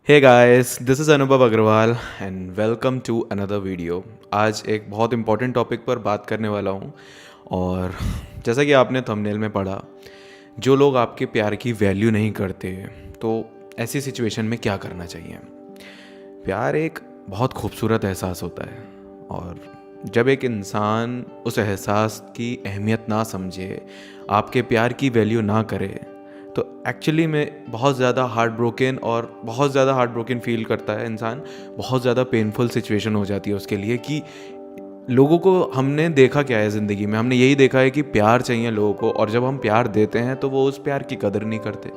Hey guys, this is Anubhav Agarwal and welcome to another video. आज एक बहुत इम्पॉर्टेंट टॉपिक पर बात करने वाला हूँ। और जैसा कि आपने थंबनेल में पढ़ा, जो लोग आपके प्यार की वैल्यू नहीं करते तो ऐसी सिचुएशन में क्या करना चाहिए। प्यार एक बहुत खूबसूरत एहसास होता है, और जब एक इंसान उस एहसास की अहमियत ना समझे, आपके प्यार की वैल्यू ना करे, तो एक्चुअली में बहुत ज़्यादा हार्ट ब्रोकन फील करता है इंसान। बहुत ज़्यादा पेनफुल सिचुएशन हो जाती है उसके लिए कि लोगों को हमने देखा क्या है ज़िंदगी में, हमने यही देखा है कि प्यार चाहिए लोगों को, और जब हम प्यार देते हैं तो वो उस प्यार की कदर नहीं करते।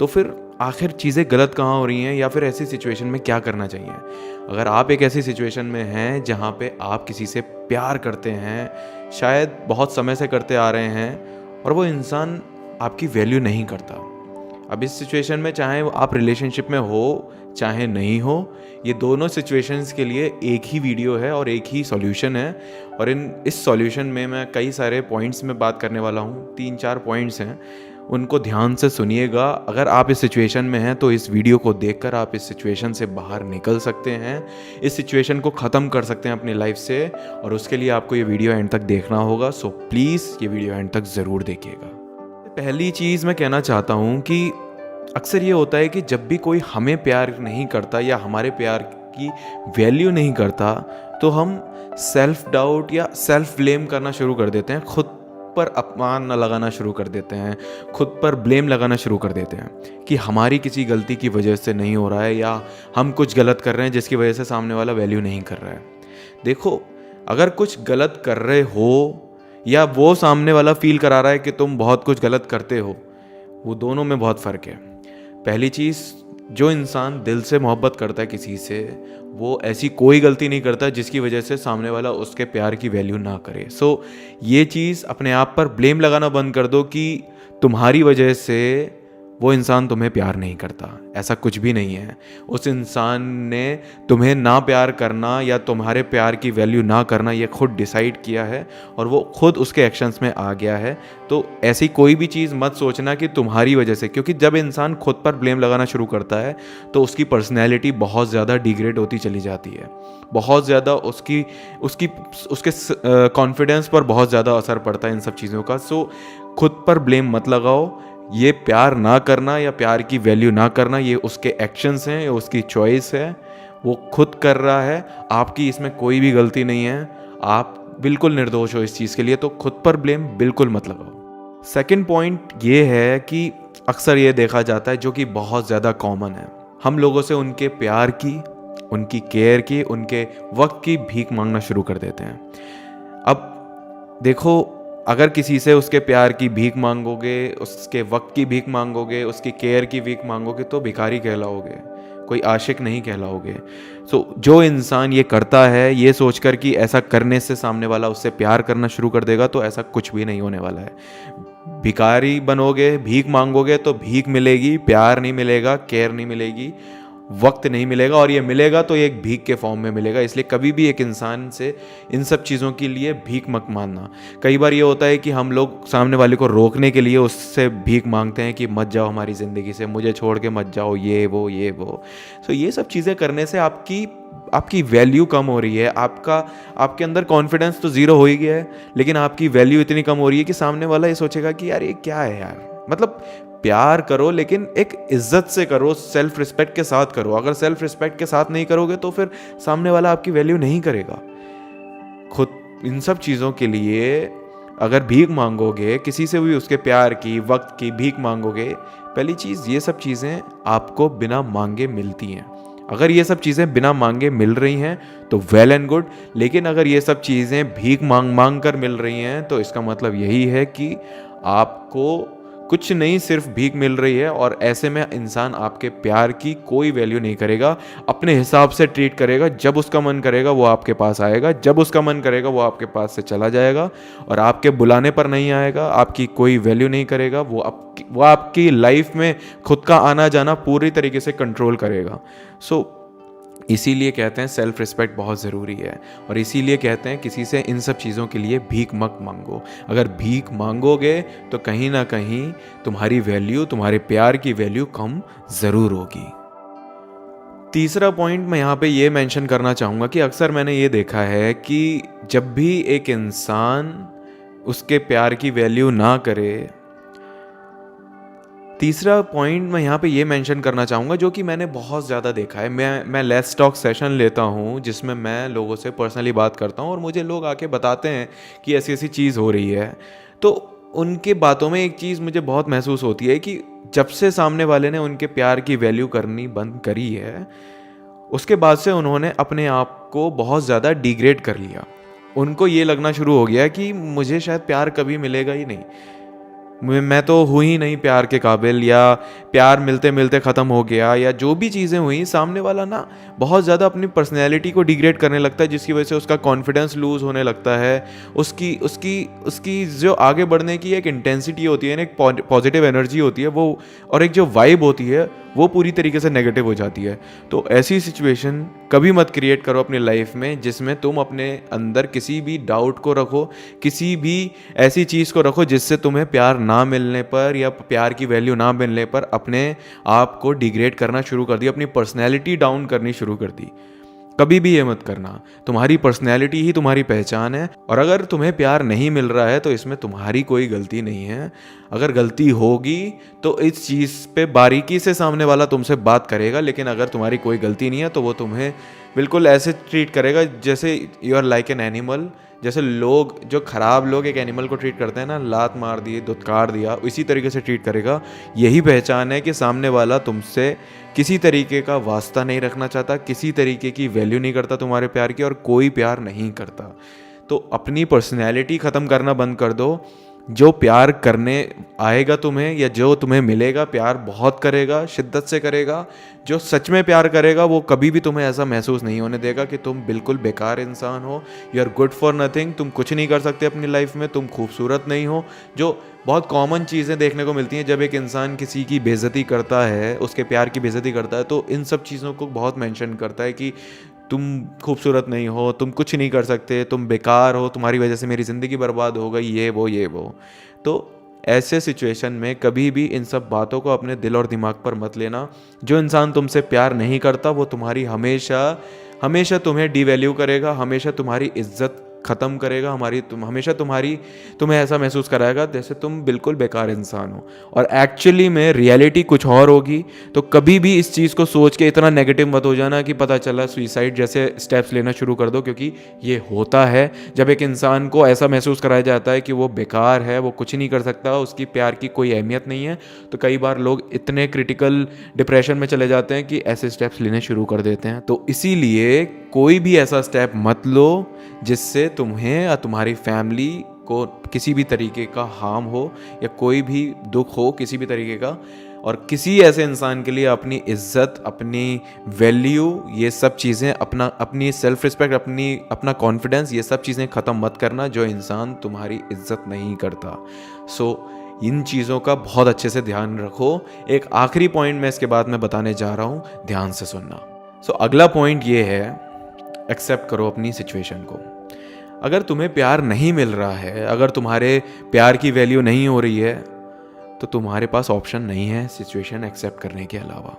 तो फिर आखिर चीज़ें गलत कहाँ हो रही हैं, या फिर ऐसी सिचुएशन में क्या करना चाहिए। अगर आप एक ऐसी सिचुएशन में हैं जहाँ पे आप किसी से प्यार करते हैं, शायद बहुत समय से करते आ रहे हैं, और वो इंसान आपकी वैल्यू नहीं करता। अब इस सिचुएशन में चाहे आप रिलेशनशिप में हो चाहे नहीं हो, ये दोनों सिचुएशंस के लिए एक ही वीडियो है और एक ही सॉल्यूशन है। और इस सॉल्यूशन में मैं कई सारे पॉइंट्स में बात करने वाला हूँ। 3-4 पॉइंट्स हैं, उनको ध्यान से सुनिएगा। अगर आप इस सिचुएशन में हैं तो इस वीडियो को देखकर आप इस सिचुएशन से बाहर निकल सकते हैं, इस सिचुएशन को ख़त्म कर सकते हैं अपनी लाइफ से। और उसके लिए आपको ये वीडियो एंड तक देखना होगा। सो प्लीज़ ये वीडियो एंड तक ज़रूर देखिएगा। पहली चीज़ मैं कहना चाहता हूँ कि अक्सर ये होता है कि जब भी कोई हमें प्यार नहीं करता या हमारे प्यार की वैल्यू नहीं करता, तो हम सेल्फ डाउट या सेल्फ ब्लेम करना शुरू कर देते हैं। खुद पर अपमान लगाना शुरू कर देते हैं, खुद पर ब्लेम लगाना शुरू कर देते हैं कि हमारी किसी गलती की वजह से नहीं हो रहा है, या हम कुछ गलत कर रहे हैं जिसकी वजह से सामने वाला वैल्यू नहीं कर रहा है। देखो, अगर कुछ गलत कर रहे हो या वो सामने वाला फील करा रहा है कि तुम बहुत कुछ गलत करते हो, वो दोनों में बहुत फ़र्क है। पहली चीज़, जो इंसान दिल से मोहब्बत करता है किसी से, वो ऐसी कोई गलती नहीं करता जिसकी वजह से सामने वाला उसके प्यार की वैल्यू ना करे। ये चीज़ अपने आप पर ब्लेम लगाना बंद कर दो कि तुम्हारी वजह से वो इंसान तुम्हें प्यार नहीं करता। ऐसा कुछ भी नहीं है। उस इंसान ने तुम्हें ना प्यार करना या तुम्हारे प्यार की वैल्यू ना करना ये खुद डिसाइड किया है, और वो खुद उसके एक्शंस में आ गया है। तो ऐसी कोई भी चीज़ मत सोचना कि तुम्हारी वजह से, क्योंकि जब इंसान खुद पर ब्लेम लगाना शुरू करता है तो उसकी पर्सनैलिटी बहुत ज़्यादा डिग्रेड होती चली जाती है। बहुत ज़्यादा उसके कॉन्फिडेंस पर बहुत ज़्यादा असर पड़ता है इन सब चीज़ों का। खुद पर ब्लेम मत लगाओ। ये प्यार ना करना या प्यार की वैल्यू ना करना, ये उसके एक्शंस हैं, ये उसकी चॉइस है, वो खुद कर रहा है। आपकी इसमें कोई भी गलती नहीं है। आप बिल्कुल निर्दोष हो इस चीज़ के लिए, तो खुद पर ब्लेम बिल्कुल मत लगाओ। सेकंड पॉइंट ये है कि अक्सर ये देखा जाता है, जो कि बहुत ज़्यादा कॉमन है, हम लोगों से उनके प्यार की, उनकी केयर की, उनके वक्त की भीख मांगना शुरू कर देते हैं। अब देखो, अगर किसी से उसके प्यार की भीख मांगोगे, उसके वक्त की भीख मांगोगे, उसकी केयर की भीख मांगोगे, तो भिखारी कहलाओगे, कोई आशिक नहीं कहलाओगे। जो इंसान ये करता है ये सोचकर कि ऐसा करने से सामने वाला उससे प्यार करना शुरू कर देगा, तो ऐसा कुछ भी नहीं होने वाला है। भिखारी बनोगे, भीख मांगोगे तो भीख मिलेगी, प्यार नहीं मिलेगा, केयर नहीं मिलेगी, वक्त नहीं मिलेगा, और ये मिलेगा तो ये एक भीख के फॉर्म में मिलेगा। इसलिए कभी भी एक इंसान से इन सब चीज़ों के लिए भीख मत मांगना। कई बार ये होता है कि हम लोग सामने वाले को रोकने के लिए उससे भीख मांगते हैं कि मत जाओ हमारी ज़िंदगी से, मुझे छोड़ के मत जाओ, ये वो। ये सब चीज़ें करने से आपकी वैल्यू कम हो रही है। आपके अंदर कॉन्फिडेंस तो ज़ीरो हो ही गया है, लेकिन आपकी वैल्यू इतनी कम हो रही है कि सामने वाला ये सोचेगा कि यार ये क्या है यार। मतलब प्यार करो, लेकिन एक इज्जत से करो, सेल्फ रिस्पेक्ट के साथ करो। अगर सेल्फ रिस्पेक्ट के साथ नहीं करोगे तो फिर सामने वाला आपकी वैल्यू नहीं करेगा। खुद इन सब चीज़ों के लिए अगर भीख मांगोगे, किसी से भी उसके प्यार की, वक्त की भीख मांगोगे, पहली चीज़, ये सब चीज़ें आपको बिना मांगे मिलती हैं। अगर ये सब चीज़ें बिना मांगे मिल रही हैं तो वेल एंड गुड, लेकिन अगर ये सब चीज़ें भीख मांग कर मिल रही हैं तो इसका मतलब यही है कि आपको कुछ नहीं, सिर्फ भीख मिल रही है। और ऐसे में इंसान आपके प्यार की कोई वैल्यू नहीं करेगा, अपने हिसाब से ट्रीट करेगा। जब उसका मन करेगा वो आपके पास आएगा, जब उसका मन करेगा वो आपके पास से चला जाएगा, और आपके बुलाने पर नहीं आएगा, आपकी कोई वैल्यू नहीं करेगा। वो आपकी लाइफ में खुद का आना जाना पूरी तरीके से कंट्रोल करेगा। इसीलिए कहते हैं सेल्फ रिस्पेक्ट बहुत ज़रूरी है, और इसीलिए कहते हैं किसी से इन सब चीज़ों के लिए भीख मत मांगो। अगर भीख मांगोगे तो कहीं ना कहीं तुम्हारी वैल्यू, तुम्हारे प्यार की वैल्यू कम ज़रूर होगी। तीसरा पॉइंट मैं यहाँ पे ये मेंशन करना चाहूँगा कि अक्सर मैंने ये देखा है कि जब भी एक इंसान उसके प्यार की वैल्यू ना करे, तीसरा पॉइंट मैं यहाँ पे ये मेंशन करना चाहूँगा जो कि मैंने बहुत ज़्यादा देखा है। मैं लेट्स टॉक सेशन लेता हूँ जिसमें मैं लोगों से पर्सनली बात करता हूँ और मुझे लोग आके बताते हैं कि ऐसी ऐसी चीज़ हो रही है। तो उनके बातों में एक चीज़ मुझे बहुत महसूस होती है कि जब से सामने वाले ने उनके प्यार की वैल्यू करनी बंद करी है, उसके बाद से उन्होंने अपने आप को बहुत ज़्यादा डिग्रेड कर लिया। उनको ये लगना शुरू हो गया कि मुझे शायद प्यार कभी मिलेगा ही नहीं, मैं तो हूँ ही नहीं प्यार के काबिल, या प्यार मिलते मिलते ख़त्म हो गया, या जो भी चीज़ें हुई, सामने वाला ना बहुत ज़्यादा अपनी पर्सनैलिटी को डिग्रेड करने लगता है, जिसकी वजह से उसका कॉन्फिडेंस लूज़ होने लगता है। उसकी उसकी उसकी जो आगे बढ़ने की एक इंटेंसिटी होती है ना, एक पॉजिटिव एनर्जी होती है वो, और एक जो वाइब होती है वो पूरी तरीके से नेगेटिव हो जाती है। तो ऐसी सिचुएशन कभी मत क्रिएट करो अपनी लाइफ में जिसमें तुम अपने अंदर किसी भी डाउट को रखो, किसी भी ऐसी चीज़ को रखो जिससे तुम्हें प्यार ना मिलने पर या प्यार की वैल्यू ना मिलने पर अपने आप को डिग्रेड करना शुरू कर दिया, अपनी पर्सनैलिटी डाउन करनी शुरू कर दी। कभी भी ये मत करना। तुम्हारी पर्सनैलिटी ही तुम्हारी पहचान है, और अगर तुम्हें प्यार नहीं मिल रहा है तो इसमें तुम्हारी कोई गलती नहीं है। अगर गलती होगी तो इस चीज़ पे बारीकी से सामने वाला तुमसे बात करेगा, लेकिन अगर तुम्हारी कोई गलती नहीं है तो वो तुम्हें बिल्कुल ऐसे ट्रीट करेगा जैसे you are like an animal. जैसे लोग, जो ख़राब लोग एक एनिमल को ट्रीट करते हैं ना, लात मार दी, दुत्कार दिया, इसी तरीके से ट्रीट करेगा। यही पहचान है कि सामने वाला तुमसे किसी तरीके का वास्ता नहीं रखना चाहता, किसी तरीके की वैल्यू नहीं करता तुम्हारे प्यार की, और कोई प्यार नहीं करता। तो अपनी पर्सनैलिटी ख़त्म करना बंद कर दो। जो प्यार करने आएगा तुम्हें, या जो तुम्हें मिलेगा, प्यार बहुत करेगा, शिद्दत से करेगा। जो सच में प्यार करेगा वो कभी भी तुम्हें ऐसा महसूस नहीं होने देगा कि तुम बिल्कुल बेकार इंसान हो, you are good for nothing, तुम कुछ नहीं कर सकते अपनी लाइफ में, तुम खूबसूरत नहीं हो। जो बहुत कॉमन चीज़ें देखने को मिलती हैं जब एक इंसान किसी की बेइज्जती करता है, उसके प्यार की बेइज्जती करता है, तो इन सब चीज़ों को बहुत मेंशन करता है कि तुम खूबसूरत नहीं हो, तुम कुछ नहीं कर सकते, तुम बेकार हो, तुम्हारी वजह से मेरी ज़िंदगी बर्बाद हो गई, ये वो। तो ऐसे सिचुएशन में कभी भी इन सब बातों को अपने दिल और दिमाग पर मत लेना। जो इंसान तुमसे प्यार नहीं करता वो तुम्हारी हमेशा तुम्हें डिवैल्यू करेगा, हमेशा तुम्हारी इज्जत ख़त्म करेगा, हमेशा तुम्हें ऐसा महसूस कराएगा जैसे तुम बिल्कुल बेकार इंसान हो। और एक्चुअली में रियलिटी कुछ और होगी। तो कभी भी इस चीज़ को सोच के इतना नेगेटिव मत हो जाना कि पता चला सुसाइड जैसे स्टेप्स लेना शुरू कर दो, क्योंकि ये होता है जब एक इंसान को ऐसा महसूस कराया जाता है कि वो बेकार है, वो कुछ नहीं कर सकता, उसकी प्यार की कोई अहमियत नहीं है। तो कई बार लोग इतने क्रिटिकल डिप्रेशन में चले जाते हैं कि ऐसे स्टेप्स लेने शुरू कर देते हैं। तो इसीलिए कोई भी ऐसा स्टेप मत लो जिससे तुम्हें या तुम्हारी फैमिली को किसी भी तरीके का हार्म हो, या कोई भी दुख हो किसी भी तरीके का। और किसी ऐसे इंसान के लिए अपनी इज्जत, अपनी वैल्यू, ये सब चीज़ें, अपनी सेल्फ रिस्पेक्ट, अपना कॉन्फिडेंस, ये सब चीज़ें ख़त्म मत करना जो इंसान तुम्हारी इज्जत नहीं करता। इन चीज़ों का बहुत अच्छे से ध्यान रखो। एक आखिरी पॉइंट मैं इसके बाद में बताने जा रहा हूँ, ध्यान से सुनना। अगला पॉइंट ये है, एक्सेप्ट करो अपनी सिचुएशन को। अगर तुम्हें प्यार नहीं मिल रहा है, अगर तुम्हारे प्यार की वैल्यू नहीं हो रही है, तो तुम्हारे पास ऑप्शन नहीं है सिचुएशन एक्सेप्ट करने के अलावा।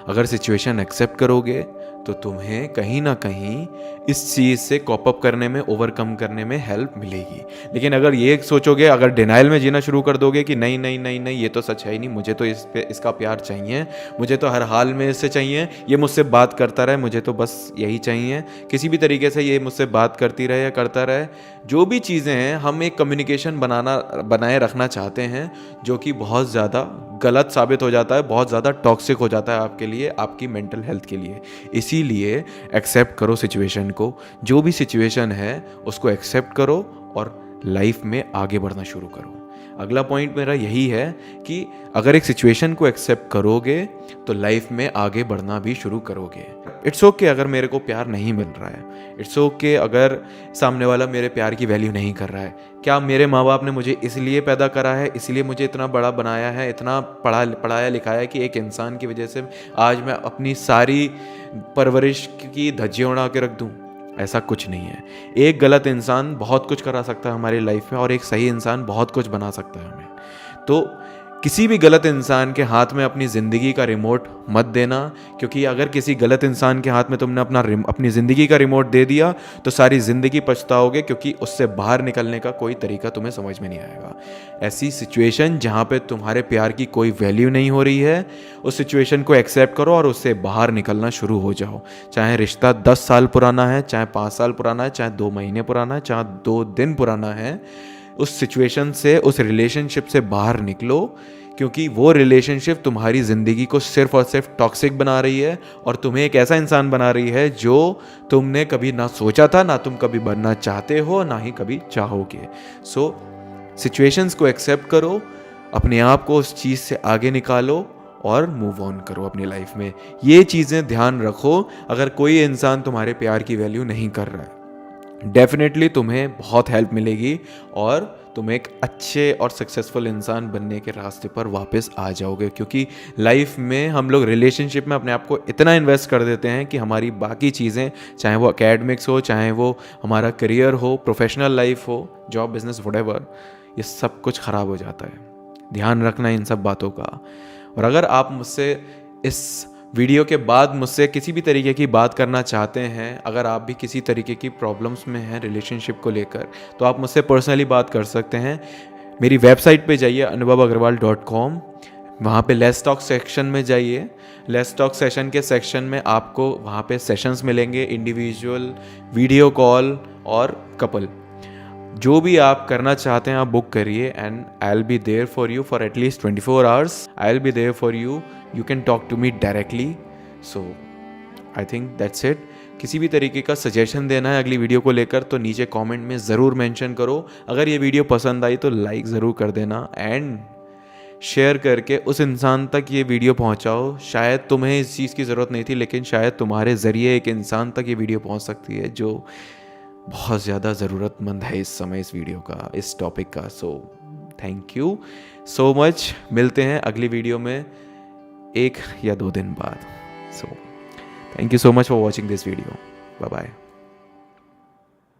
अगर सिचुएशन एक्सेप्ट करोगे तो तुम्हें कहीं ना कहीं इस चीज़ से कॉप अप करने में, ओवरकम करने में हेल्प मिलेगी। लेकिन अगर ये सोचोगे, अगर डिनाइल में जीना शुरू कर दोगे कि नहीं नहीं नहीं नहीं, ये तो सच है ही नहीं, मुझे तो इसका प्यार चाहिए, मुझे तो हर हाल में इससे चाहिए, ये मुझसे बात करता रहे, मुझे तो बस यही चाहिए, किसी भी तरीके से ये मुझसे बात करती रहे या करता रहे। जो भी चीज़ें हैं, हम एक कम्युनिकेशन बनाए रखना चाहते हैं जो कि बहुत ज़्यादा गलत साबित हो जाता है, बहुत ज़्यादा टॉक्सिक हो जाता है आपके लिए, आपकी मेंटल हेल्थ के लिए। इसीलिए एक्सेप्ट करो सिचुएशन को। जो भी सिचुएशन है उसको एक्सेप्ट करो और लाइफ में आगे बढ़ना शुरू करो। अगला पॉइंट मेरा यही है कि अगर एक सिचुएशन को एक्सेप्ट करोगे तो लाइफ में आगे बढ़ना भी शुरू करोगे। इट्स ओके अगर मेरे को प्यार नहीं मिल रहा है, इट्स ओके अगर सामने वाला मेरे प्यार की वैल्यू नहीं कर रहा है। क्या मेरे माँ बाप ने मुझे इसलिए पैदा करा है, इसलिए मुझे इतना बड़ा बनाया है, इतना पढ़ाया लिखाया है कि एक इंसान की वजह से आज मैं अपनी सारी परवरिश की धज्जियां उड़ा के रख दूँ? ऐसा कुछ नहीं है। एक गलत इंसान बहुत कुछ करा सकता है हमारी लाइफ में, और एक सही इंसान बहुत कुछ बना सकता है हमें। तो किसी भी गलत इंसान के हाथ में अपनी ज़िंदगी का रिमोट मत देना, क्योंकि अगर किसी गलत इंसान के हाथ में तुमने अपनी ज़िंदगी का रिमोट दे दिया तो सारी ज़िंदगी पछताओगे, क्योंकि उससे बाहर निकलने का कोई तरीका तुम्हें समझ में नहीं आएगा। ऐसी सिचुएशन जहाँ पे तुम्हारे प्यार की कोई वैल्यू नहीं हो रही है, उस सिचुएशन को एक्सेप्ट करो और उससे बाहर निकलना शुरू हो जाओ। चाहे रिश्ता 10 साल पुराना है, चाहे 5 साल पुराना है, चाहे 2 महीने पुराना है, चाहे 2 दिन पुराना है, उस सिचुएशन से, उस रिलेशनशिप से बाहर निकलो, क्योंकि वो रिलेशनशिप तुम्हारी ज़िंदगी को सिर्फ और सिर्फ टॉक्सिक बना रही है और तुम्हें एक ऐसा इंसान बना रही है जो तुमने कभी ना सोचा था, ना तुम कभी बनना चाहते हो, ना ही कभी चाहोगे। सो सिचुएशंस को एक्सेप्ट करो, अपने आप को उस चीज़ से आगे निकालो और मूव ऑन करो अपनी लाइफ में। ये चीज़ें ध्यान रखो। अगर कोई इंसान तुम्हारे प्यार की वैल्यू नहीं कर रहा है, डेफिनेटली तुम्हें बहुत हेल्प मिलेगी और तुम एक अच्छे और सक्सेसफुल इंसान बनने के रास्ते पर वापस आ जाओगे। क्योंकि लाइफ में हम लोग रिलेशनशिप में अपने आप को इतना इन्वेस्ट कर देते हैं कि हमारी बाकी चीज़ें, चाहे वो एकेडमिक्स हो, चाहे वो हमारा करियर हो, प्रोफेशनल लाइफ हो, जॉब, बिजनेस, व्हाटएवर, ये सब कुछ ख़राब हो जाता है। ध्यान रखना इन सब बातों का। और अगर आप मुझसे इस वीडियो के बाद मुझसे किसी भी तरीके की बात करना चाहते हैं, अगर आप भी किसी तरीके की प्रॉब्लम्स में हैं रिलेशनशिप को लेकर, तो आप मुझसे पर्सनली बात कर सकते हैं। मेरी वेबसाइट पे जाइए anubabagarwal.com, वहाँ पे लेट्स टॉक सेक्शन में जाइए। लेट्स टॉक सेशन के सेक्शन में आपको वहाँ पे सेशंस मिलेंगे, इंडिविजुअल, वीडियो कॉल और कपल। जो भी आप करना चाहते हैं आप बुक करिए and I will be there for you for at least 24 hours. I will be there for you, you can talk to me directly. So I think that's it. किसी भी तरीके का सजेशन देना है अगली वीडियो को लेकर तो नीचे कमेंट में ज़रूर मेंशन करो। अगर ये वीडियो पसंद आई तो लाइक ज़रूर कर देना एंड शेयर करके उस इंसान तक ये वीडियो पहुंचाओ। शायद तुम्हें इस चीज़ की ज़रूरत नहीं थी, लेकिन शायद तुम्हारे ज़रिए एक इंसान तक ये वीडियो पहुंच सकती है जो बहुत ज़्यादा ज़रूरतमंद है इस समय इस वीडियो का, इस टॉपिक का। सो थैंक यू सो मच। मिलते हैं अगली वीडियो में 1 या 2 दिन बाद। So thank you so much for watching this video. Bye bye.